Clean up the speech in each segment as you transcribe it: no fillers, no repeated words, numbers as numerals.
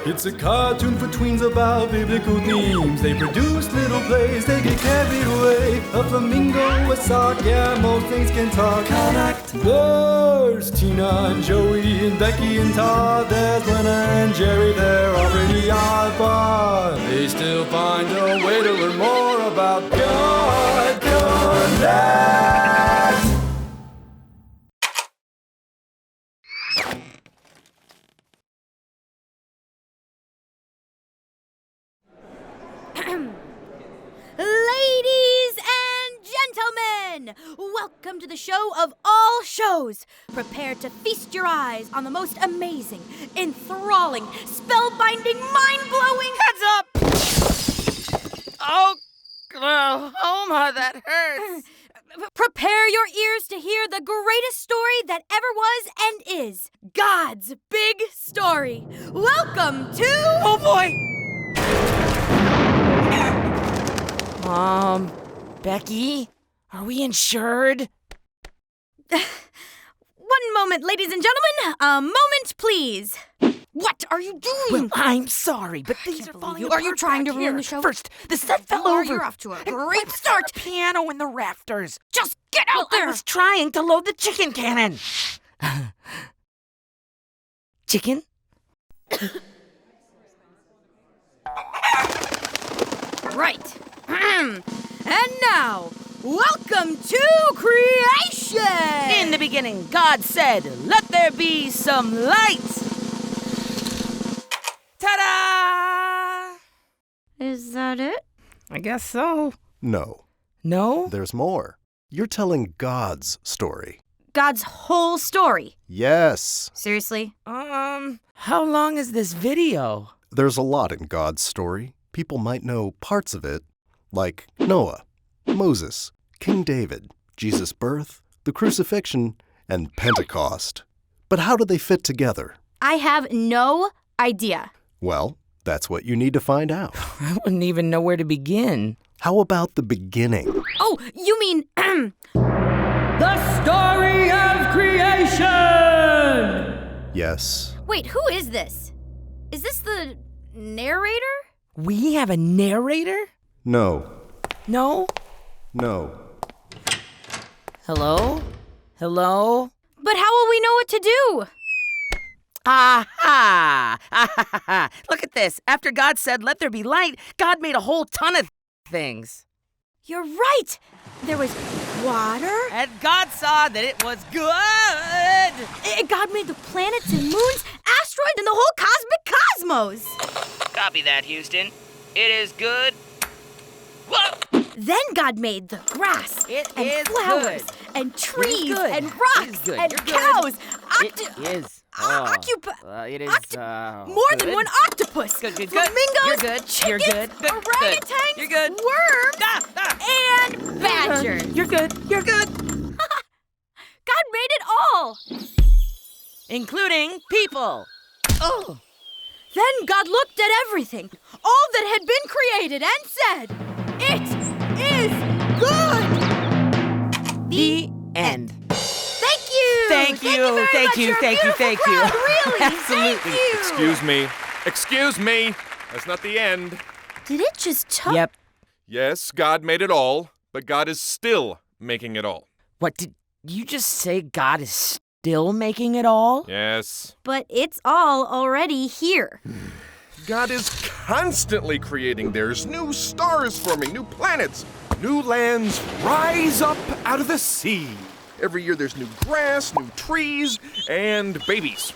It's a cartoon for tweens about biblical themes. They produce little plays, they get carried away. A flamingo, a sock, yeah, most things can talk. Connect. There's Tina and Joey and Becky and Todd. There's Lena and Jerry, they're already odd, but they still find a way to learn more about God. Connect. Ladies and gentlemen, welcome to the show of all shows. Prepare to feast your eyes on the most amazing, enthralling, spellbinding, mind-blowing... Heads up! Oklahoma, that hurts. Prepare your ears to hear the greatest story that ever was and is. God's big story. Welcome to... Oh, boy! Becky, are we insured? One moment, ladies and gentlemen. A moment, please. What are you doing? Well, I'm sorry, but things are falling apart. Are you trying to back ruin here. the show? First, the set fell over. You're off to a And great the start. Piano in the rafters. Just get out there. I was trying to load the chicken cannon. Chicken? Right. And now, welcome to creation! In the beginning, God said, "Let there be some light." Ta-da! Is that it? I guess so. No, No? there's more. You're telling God's story. God's whole story. Yes, Seriously? How long is this video? there's a lot in God's story. People might know parts of it, like Noah, Moses, King David, Jesus' birth, the crucifixion, and Pentecost. But how do they fit together? I have no idea. Well, that's what you need to find out. I wouldn't even know where to begin. How about the beginning? Oh, you mean... The story of creation! Yes, Wait, who is this? Is this the narrator? We have a narrator? no, No? no. Hello? Hello? But how will we know what to do? Aha! Ah-ha-ha-ha. Look at this. After God said, "Let there be light," God made a whole ton of things. You're right. There was water. And God saw that it was good. God made the planets and moons, asteroids, and the whole cosmic cosmos. Copy that, Houston. It is good. Whoa! Then God made the grass It and is flowers good. and trees good. and It is rocks good. and You're good. cows. It is. It is. More than one octopus. Good, good, good. Flamingos, You're good. chickens, You're good. Good, good. orangutans, You're good. worms, and badgers. You're good. You're good. God made it all. Including people. Oh. Then God looked at everything, all that had been created, and said, "It is good." The end. Thank you. Thank you. very Thank much. you. You're a Thank you. beautiful Thank you. crowd, Really. Absolutely. Thank you. Excuse me. That's not the end. Did it just talk? Yep. Yes, God made it all, but God is still making it all. What, did you just say God is still making it all? Yes. But it's all already here. God is constantly creating. There's new stars forming, new planets, new lands rise up out of the sea. Every year there's new grass, new trees, and babies.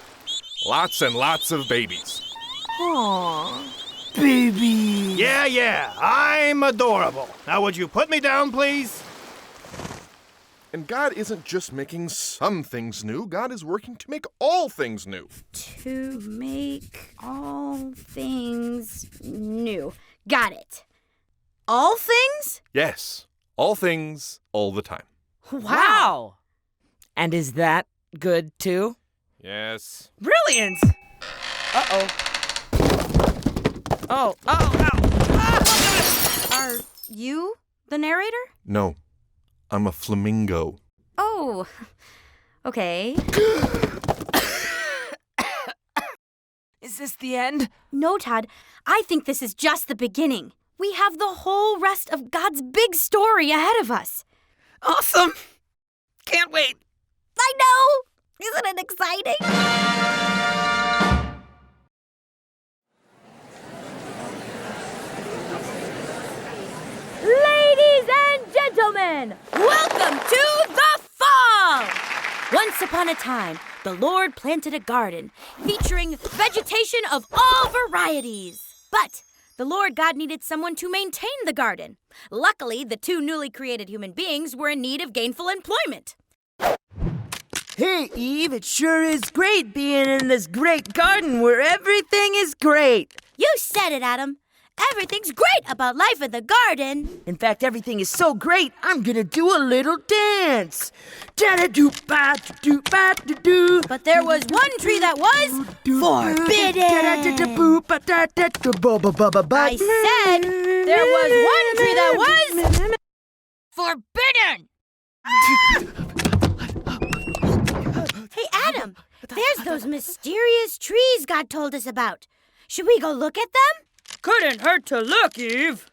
Lots and lots of babies. Aww. Baby. Yeah, I'm adorable. Now, would you put me down, please? And God isn't just making some things new. God is working to make all things new. To make all things new. Got it. All things? Yes, all things, all the time. Wow. And is that good too? Yes. Brilliant. Uh-oh. Oh. Ah! Are you the narrator? No, I'm a flamingo. Oh, okay. Is this the end? No, Todd. I think this is just the beginning. We have the whole rest of God's big story ahead of us. Awesome! Can't wait. I know! Isn't it exciting? Ladies and gentlemen, welcome to the fall! Once upon a time, the Lord planted a garden featuring vegetation of all varieties. But the Lord God needed someone to maintain the garden. Luckily, the two newly created human beings were in need of gainful employment. Hey, Eve, it sure is great being in this great garden where everything is great. You said it, Adam. Everything's great about life in the garden. In fact, everything is so great, I'm gonna do a little dance. Da-da-doo-ba-da-doo-ba-da-doo. But there was one tree that was forbidden. I said there was one tree that was forbidden. Hey, Adam, there's those mysterious trees God told us about. Should we go look at them? Couldn't hurt to look, Eve.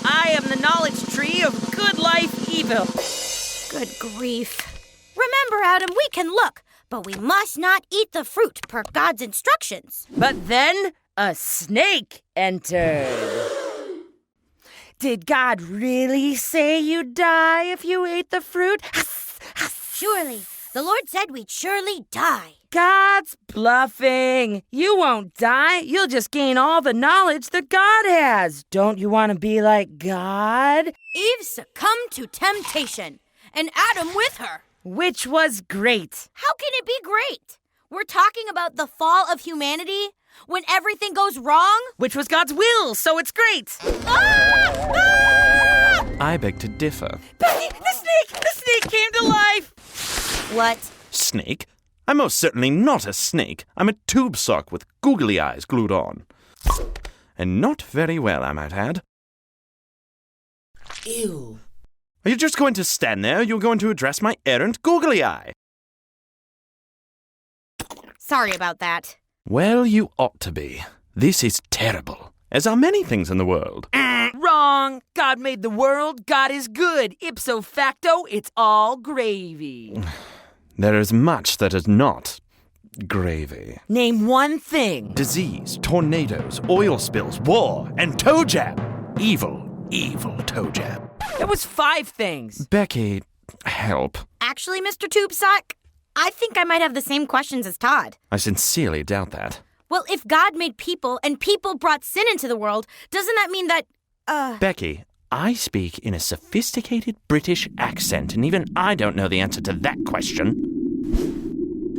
I am the knowledge tree of good life evil. Good grief. Remember, Adam, we can look, but we must not eat the fruit per God's instructions. But then a snake entered. Did God really say you'd die if you ate the fruit? Surely, the Lord said we'd surely die. God's bluffing. You won't die. You'll just gain all the knowledge that God has. Don't you want to be like God? Eve succumbed to temptation, and Adam with her. Which was great. How can it be great? We're talking about the fall of humanity when everything goes wrong? Which was God's will, so it's great. Ah! Ah! I beg to differ. Becky, the snake came to life. What? Snake? I'm most certainly not a snake. I'm a tube sock with googly eyes glued on. And not very well, I might add. Ew. Are you just going to stand there? You're going to address my errant googly eye. Sorry about that. Well, you ought to be. This is terrible, as are many things in the world. Wrong. God made the world. God is good. Ipso facto, it's all gravy. There is much that is not gravy. Name one thing. Disease, tornadoes, oil spills, war, and toe jab. Evil, evil toe jab. That was 5 things. Becky, help. Actually, Mr. Tubesock, I think I might have the same questions as Todd. I sincerely doubt that. Well, if God made people and people brought sin into the world, doesn't that mean that, Becky, I speak in a sophisticated British accent, and even I don't know the answer to that question.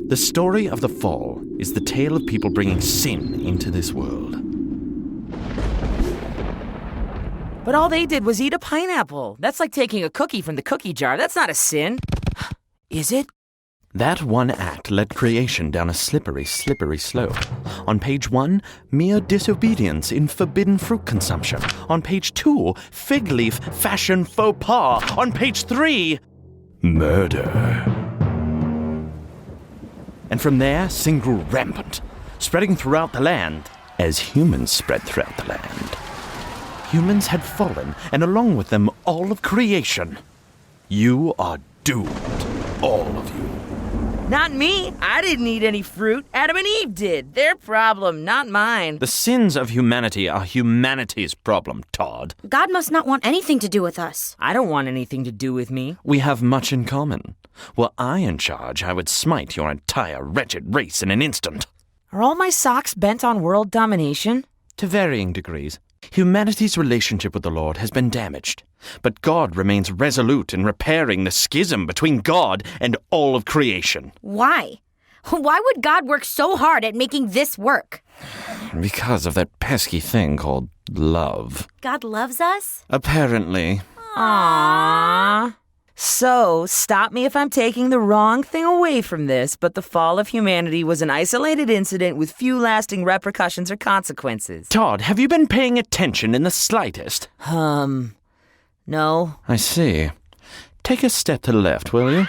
The story of the fall is the tale of people bringing sin into this world. But all they did was eat a pineapple. That's like taking a cookie from the cookie jar. That's not a sin. Is it? That one act led creation down a slippery, slippery slope. On page 1, mere disobedience in forbidden fruit consumption. On page 2, fig leaf fashion faux pas. On page 3, murder. And from there, sin grew rampant, spreading throughout the land as humans spread throughout the land. Humans had fallen, and along with them, all of creation. You are doomed, all of you. Not me. I didn't eat any fruit. Adam and Eve did. Their problem, not mine. The sins of humanity are humanity's problem, Todd. God must not want anything to do with us? I don't want anything to do with me. We have much in common. Were I in charge, I would smite your entire wretched race in an instant. Are all my socks bent on world domination? To varying degrees. Humanity's relationship with the Lord has been damaged, but God remains resolute in repairing the schism between God and all of creation. Why? Why would God work so hard at making this work? Because of that pesky thing called love. God loves us? Apparently. Aww. So, stop me if I'm taking the wrong thing away from this, but the fall of humanity was an isolated incident with few lasting repercussions or consequences. Todd, have you been paying attention in the slightest? No. I see. Take a step to the left, will you?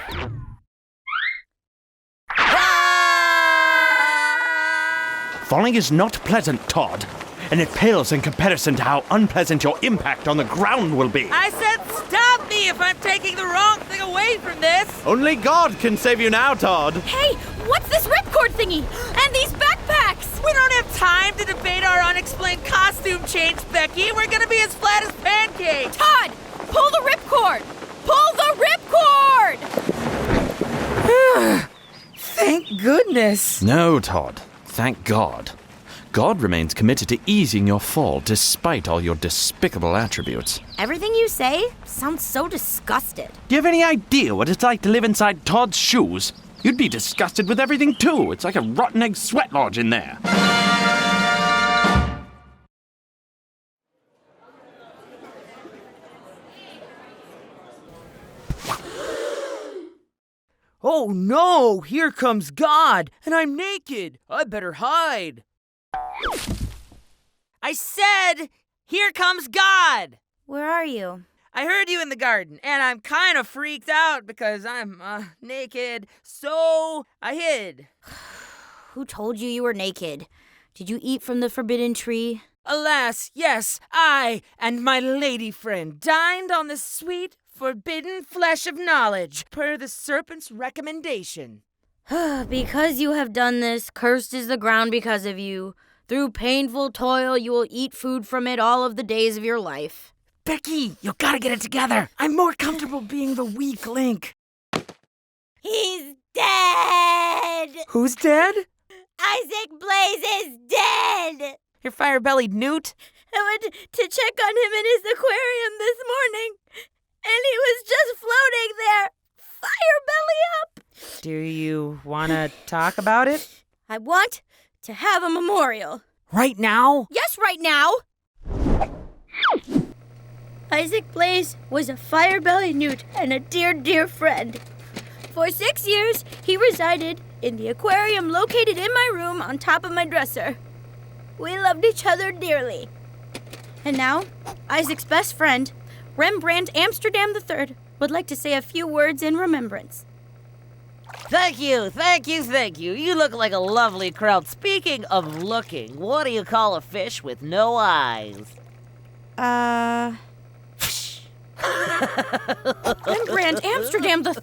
Falling is not pleasant, Todd. And it pales in comparison to how unpleasant your impact on the ground will be. I said stop me if I'm taking the wrong thing away from this. Only God can save you now, Todd. Hey, what's this ripcord thingy? And these backpacks? We don't have time to debate our unexplained costume change, Becky. We're gonna be as flat as pancakes. Todd, pull the ripcord! Pull the ripcord! Thank goodness. No, Todd. Thank God. God remains committed to easing your fall despite all your despicable attributes. Everything you say sounds so disgusted. Do you have any idea what it's like to live inside Todd's shoes? You'd be disgusted with everything, too. It's like a rotten egg sweat lodge in there. Oh no, here comes God, and I'm naked. I better hide. I said, here comes God. Where are you? I heard you in the garden, and I'm kind of freaked out because I'm naked, so I hid. Who told you were naked? Did you eat from the forbidden tree? Alas, yes, I and my lady friend dined on the sweet, forbidden flesh of knowledge, per the serpent's recommendation. Because you have done this, cursed is the ground because of you. Through painful toil, you will eat food from it all of the days of your life. Becky, you gotta get it together. I'm more comfortable being the weak link. He's dead! Who's dead? Isaac Blaze is dead! Your fire-bellied newt? I went to check on him in his aquarium this morning, and he was just floating there, fire belly up. Do you want to talk about it? I want to have a memorial. Right now? Yes, right now. Isaac Blaze was a fire-belly newt and a dear, dear friend. For 6 years, he resided in the aquarium located in my room on top of my dresser. We loved each other dearly. And now, Isaac's best friend, Rembrandt Amsterdam III, would like to say a few words in remembrance. Thank you, thank you, thank you. You look like a lovely crowd. Speaking of looking, what do you call a fish with no eyes? Rembrandt Amsterdam III!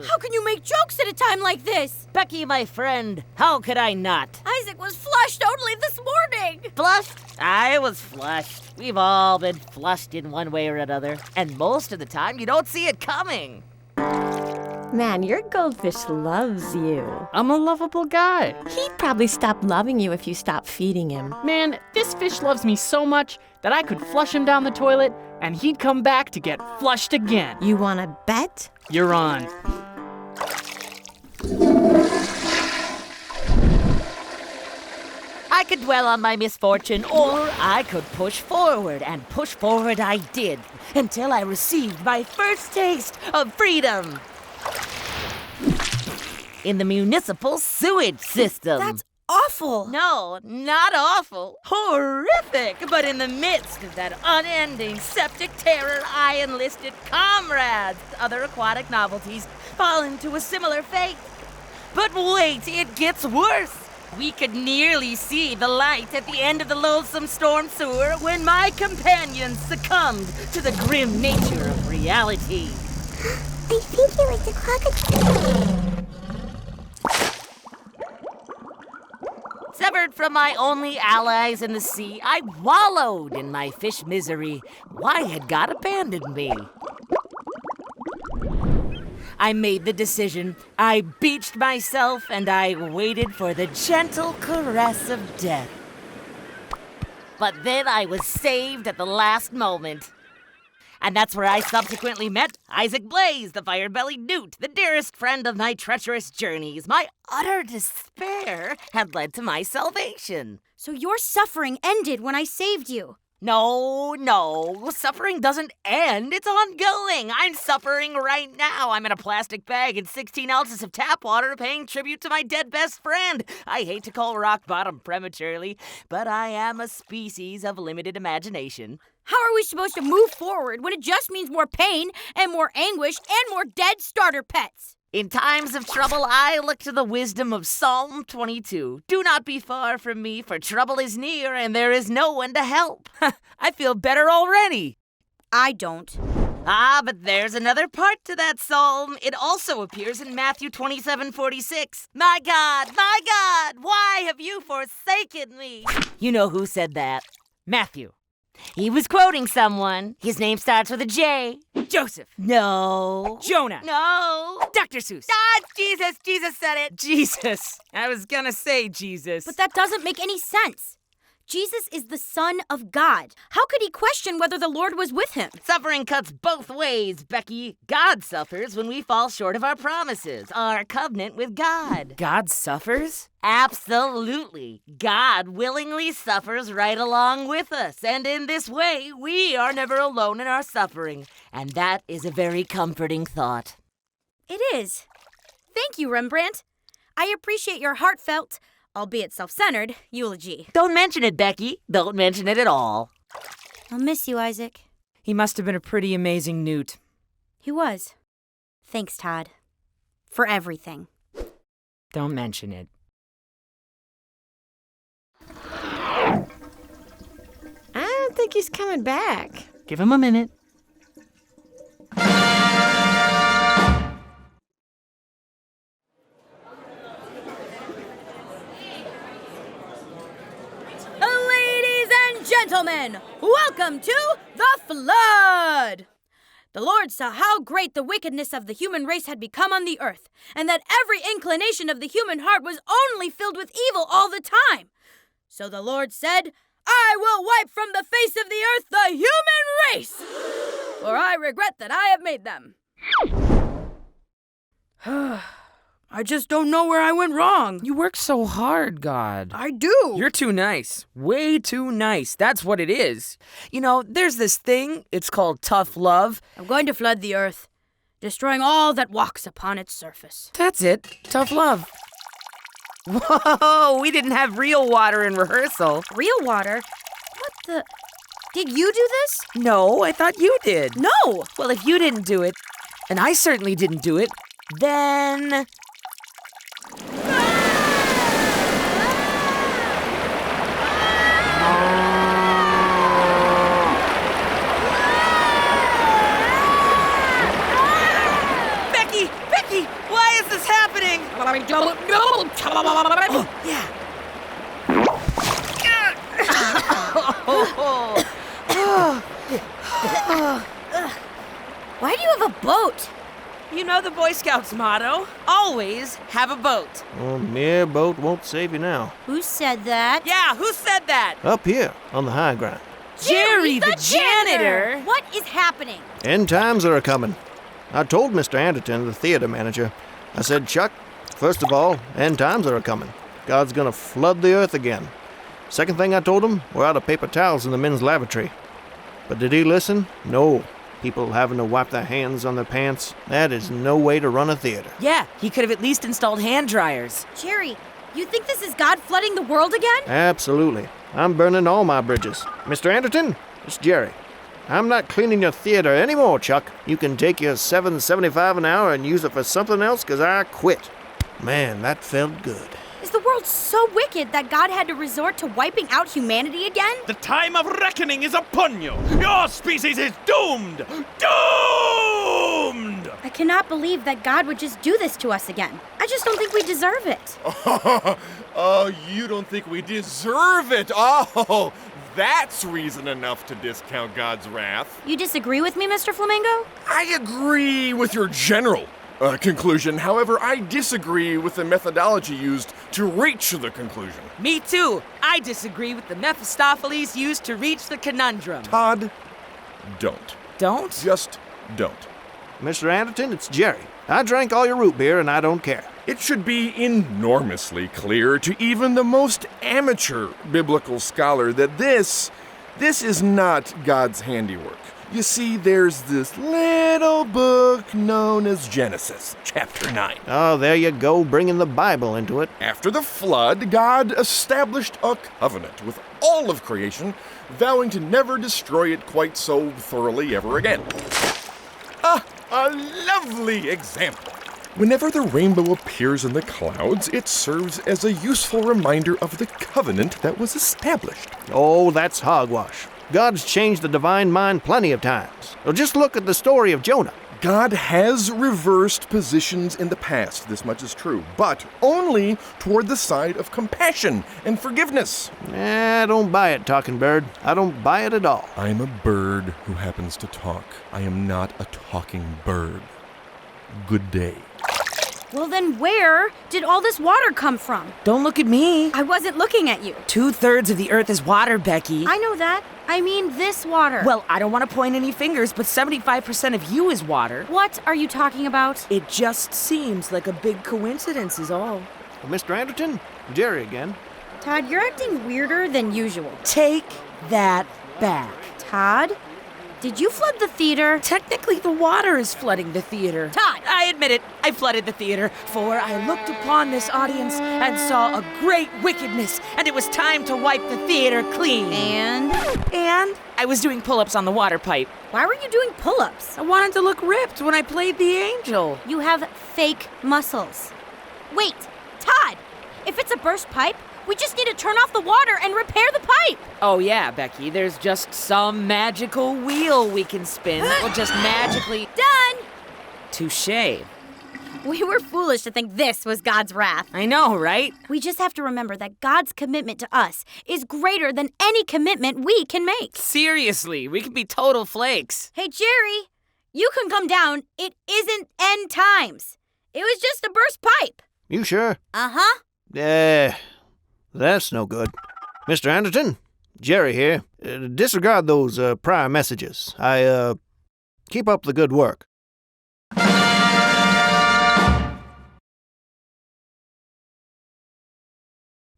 How can you make jokes at a time like this? Becky, my friend, how could I not? Isaac was flushed only this morning! Flushed? I was flushed. We've all been flushed in one way or another. And most of the time, you don't see it coming. Man, your goldfish loves you. I'm a lovable guy. He'd probably stop loving you if you stopped feeding him. Man, this fish loves me so much that I could flush him down the toilet and he'd come back to get flushed again. You want to bet? You're on. I could dwell on my misfortune, or I could push forward, and push forward I did, until I received my first taste of freedom. In the municipal sewage system. That's awful! No, not awful. Horrific! But in the midst of that unending septic terror, I enlisted comrades. Other aquatic novelties fall into a similar fate. But wait, it gets worse. We could nearly see the light at the end of the loathsome storm sewer when my companions succumbed to the grim nature of reality. I think he liked the crocodile. Severed from my only allies in the sea, I wallowed in my fish misery. Why had God abandoned me? I made the decision. I beached myself and I waited for the gentle caress of death. But then I was saved at the last moment. And that's where I subsequently met Isaac Blaze, the fire-bellied newt, the dearest friend of my treacherous journeys. My utter despair had led to my salvation. So your suffering ended when I saved you. No. Suffering doesn't end. It's ongoing. I'm suffering right now. I'm in a plastic bag and 16 ounces of tap water paying tribute to my dead best friend. I hate to call rock bottom prematurely, but I am a species of limited imagination. How are we supposed to move forward when it just means more pain and more anguish and more dead starter pets? In times of trouble, I look to the wisdom of Psalm 22. Do not be far from me, for trouble is near, and there is no one to help. I feel better already. I don't. Ah, but there's another part to that psalm. It also appears in Matthew 27:46. My God, why have you forsaken me? You know who said that? Matthew. He was quoting someone. His name starts with a J. Joseph. No. Jonah. No. Dr. Seuss. Ah, Jesus. Jesus said it. Jesus. I was gonna say Jesus. But that doesn't make any sense. Jesus is the Son of God. How could he question whether the Lord was with him? Suffering cuts both ways, Becky. God suffers when we fall short of our promises, our covenant with God. God suffers? Absolutely. God willingly suffers right along with us, and in this way, we are never alone in our suffering. And that is a very comforting thought. It is. Thank you, Rembrandt. I appreciate your heartfelt, albeit self-centered, eulogy. Don't mention it, Becky. Don't mention it at all. I'll miss you, Isaac. He must have been a pretty amazing newt. He was. Thanks, Todd. For everything. Don't mention it. I don't think he's coming back. Give him a minute. Gentlemen, welcome to the flood! The Lord saw how great the wickedness of the human race had become on the earth, and that every inclination of the human heart was only filled with evil all the time. So the Lord said, I will wipe from the face of the earth the human race, for I regret that I have made them. I just don't know where I went wrong. You work so hard, God. I do. You're too nice. Way too nice. That's what it is. You know, there's this thing. It's called tough love. I'm going to flood the earth, destroying all that walks upon its surface. That's it. Tough love. Whoa, we didn't have real water in rehearsal. Real water? What the... Did you do this? No, I thought you did. No! Well, if you didn't do it, and I certainly didn't do it, then... Becky, why is this happening? Oh, yeah. Why do you have a boat? You know the Boy Scouts motto, always have a boat. Well, mere boat won't save you now. Who said that? Yeah, who said that? Up here, on the high ground. Jerry the janitor. What is happening? End times are a-coming. I told Mr. Anderton, the theater manager, I said, Chuck, first of all, end times are a-coming. God's gonna flood the earth again. Second thing I told him, we're out of paper towels in the men's lavatory. But did he listen? No. People having to wipe their hands on their pants. That is no way to run a theater. Yeah, he could have at least installed hand dryers. Jerry, you think this is God flooding the world again? Absolutely. I'm burning all my bridges. Mr. Anderton, it's Jerry. I'm not cleaning your theater anymore, Chuck. You can take your $7.75 an hour and use it for something else, 'cause I quit. Man, that felt good. Is the world so wicked that God had to resort to wiping out humanity again? The time of reckoning is upon you. Your species is doomed. Doomed! I cannot believe that God would just do this to us again. I just don't think we deserve it. Oh, you don't think we deserve it? Oh, that's reason enough to discount God's wrath. You disagree with me, Mr. Flamingo? I agree with your general conclusion. However, I disagree with the methodology used to reach the conclusion. Me too. I disagree with the Mephistopheles used to reach the conundrum. Todd, don't. Don't? Just don't. Mr. Anderton, it's Jerry. I drank all your root beer and I don't care. It should be enormously clear to even the most amateur biblical scholar that this is not God's handiwork. You see, there's this little book known as Genesis, chapter 9. Oh, there you go, bringing the Bible into it. After the flood, God established a covenant with all of creation, vowing to never destroy it quite so thoroughly ever again. A lovely example. Whenever the rainbow appears in the clouds, it serves as a useful reminder of the covenant that was established. Oh, that's hogwash. God's changed the divine mind plenty of times. Well, just look at the story of Jonah. God has reversed positions in the past, this much is true, but only toward the side of compassion and forgiveness. I don't buy it, talking bird. I don't buy it at all. I'm a bird who happens to talk. I am not a talking bird. Good day. Well, then where did all this water come from? Don't look at me. I wasn't looking at you. 2/3 of the earth is water, Becky. I know that. I mean this water. Well, I don't want to point any fingers, but 75% of you is water. What are you talking about? It just seems like a big coincidence is all. Well, Mr. Anderton, Jerry again. Todd, you're acting weirder than usual. Take that back. Todd? Did you flood the theater? Technically, the water is flooding the theater. Todd! I admit it, I flooded the theater, for I looked upon this audience and saw a great wickedness, and it was time to wipe the theater clean. And I was doing pull-ups on the water pipe. Why were you doing pull-ups? I wanted to look ripped when I played the angel. You have fake muscles. Wait, Todd! If it's a burst pipe, we just need to turn off the water and repair the pipe. Oh yeah, Becky, there's just some magical wheel we can spin that will just magically... Done! Touché. We were foolish to think this was God's wrath. I know, right? We just have to remember that God's commitment to us is greater than any commitment we can make. Seriously, we could be total flakes. Hey, Jerry, you can come down. It isn't end times. It was just a burst pipe. You sure? Uh-huh. That's no good. Mr. Anderton, Jerry here. Disregard those prior messages. Keep up the good work.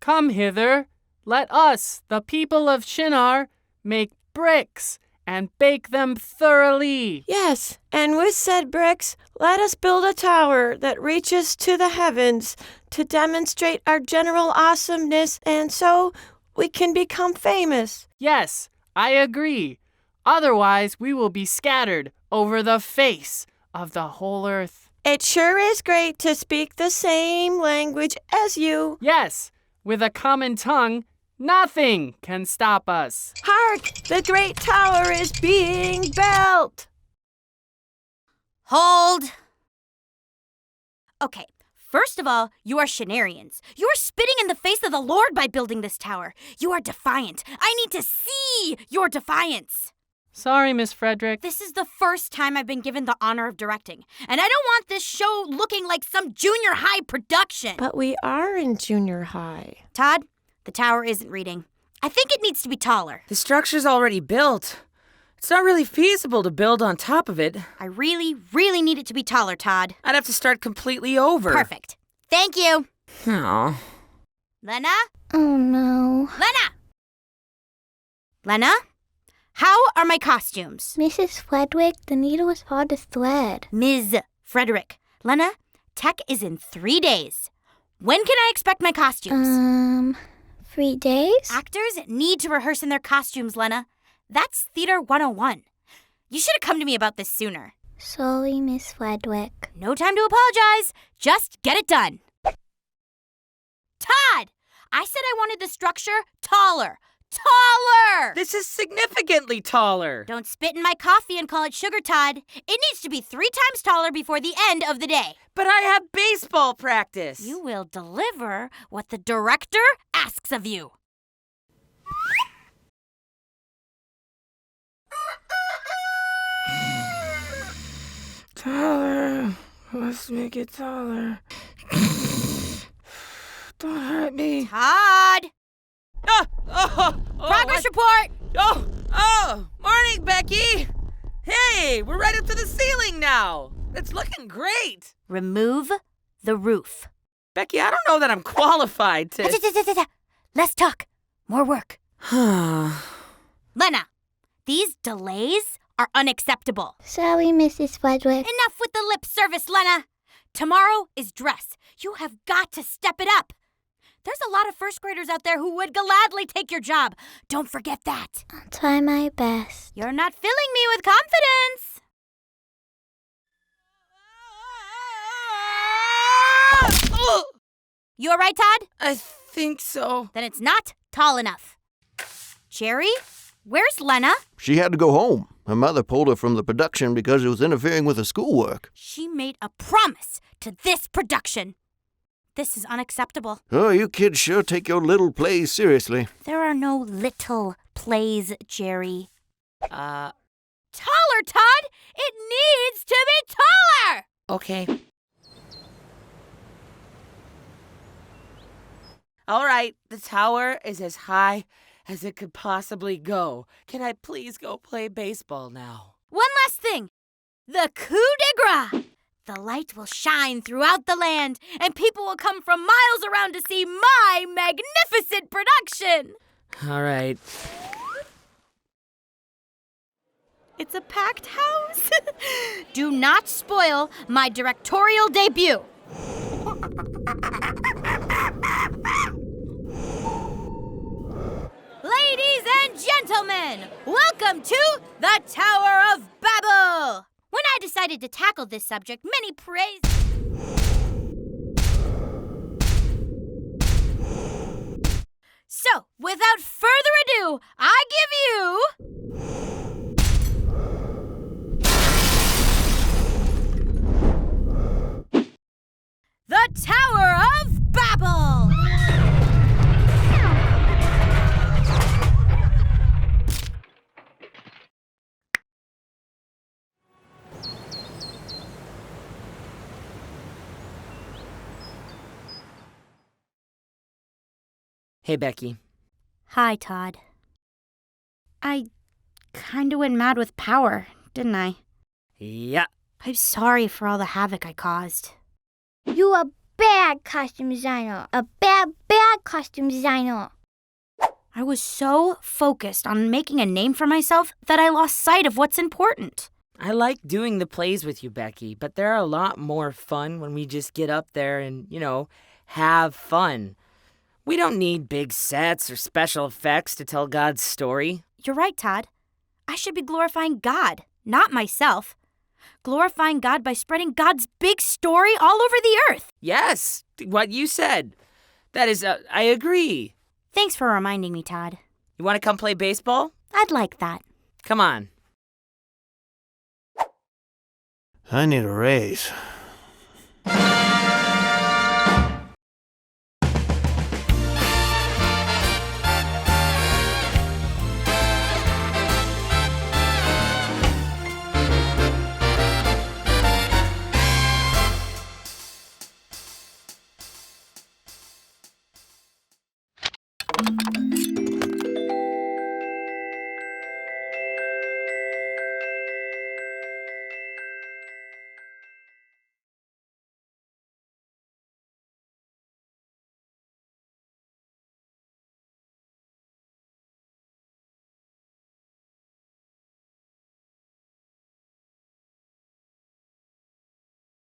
Come hither. Let us, the people of Shinar, make bricks and bake them thoroughly. Yes, and with said bricks, let us build a tower that reaches to the heavens to demonstrate our general awesomeness, and so we can become famous. Yes, I agree. Otherwise, we will be scattered over the face of the whole earth. It sure is great to speak the same language as you. Yes, with a common tongue, nothing can stop us. Hark! The great tower is being built! Hold! Okay, first of all, you are Shinarians. You are spitting in the face of the Lord by building this tower. You are defiant. I need to see your defiance. Sorry, Miss Frederick. This is the first time I've been given the honor of directing, and I don't want this show looking like some junior high production. But we are in junior high. Todd, the tower isn't reading. I think it needs to be taller. The structure's already built. It's not really feasible to build on top of it. I really, really need it to be taller, Todd. I'd have to start completely over. Perfect. Thank you. Oh. Lena? Oh, no. Lena? How are my costumes? Mrs. Fredwick, the needle is hard to thread. Ms. Frederick. Lena, tech is in 3 days. When can I expect my costumes? 3 days? Actors need to rehearse in their costumes, Lena. That's Theater 101. You should have come to me about this sooner. Sorry, Miss Fredwick. No time to apologize. Just get it done. Todd! I said I wanted the structure taller. Taller! This is significantly taller. Don't spit in my coffee and call it sugar, Todd. It needs to be 3 times taller before the end of the day. But I have baseball practice. You will deliver what the director asks of you. Taller. Let's make it taller. Don't hurt me. Todd! what? Progress report! Morning, Becky. Hey, we're right up to the ceiling now. It's looking great. Remove the roof. Becky, I don't know that I'm qualified to... Less talk. More work. Lena, these delays are unacceptable. Sorry, Mrs. Fredwick. Enough with the lip service, Lena. Tomorrow is dress. You have got to step it up. There's a lot of first graders out there who would gladly take your job. Don't forget that. I'll try my best. You're not filling me with confidence. You all right, Todd? I think so. Then it's not tall enough. Jerry, where's Lena? She had to go home. Her mother pulled her from the production because it was interfering with her schoolwork. She made a promise to this production. This is unacceptable. Oh, you kids sure take your little plays seriously. There are no little plays, Jerry. Uh, Taller, Todd! It needs to be taller! okay. All right, the tower is as high as it could possibly go. Can I please go play baseball now? One last thing. The coup de grace. The light will shine throughout the land, and people will come from miles around to see my magnificent production. All right. It's a packed house. Do not spoil my directorial debut. Ladies and gentlemen, welcome to the Tower of Babel. When I decided to tackle this subject, many praised... So, without further ado, I give you... The Tower of Babel! Hey, Becky. Hi, Todd. I kinda went mad with power, didn't I? Yeah. I'm sorry for all the havoc I caused. You a bad costume designer. A bad costume designer. I was so focused on making a name for myself that I lost sight of what's important. I like doing the plays with you, Becky, but they're a lot more fun when we just get up there and, have fun. We don't need big sets or special effects to tell God's story. You're right, Todd. I should be glorifying God, not myself. Glorifying God by spreading God's big story all over the earth. Yes, what you said. That is, I agree. Thanks for reminding me, Todd. You want to come play baseball? I'd like that. Come on. I need a raise.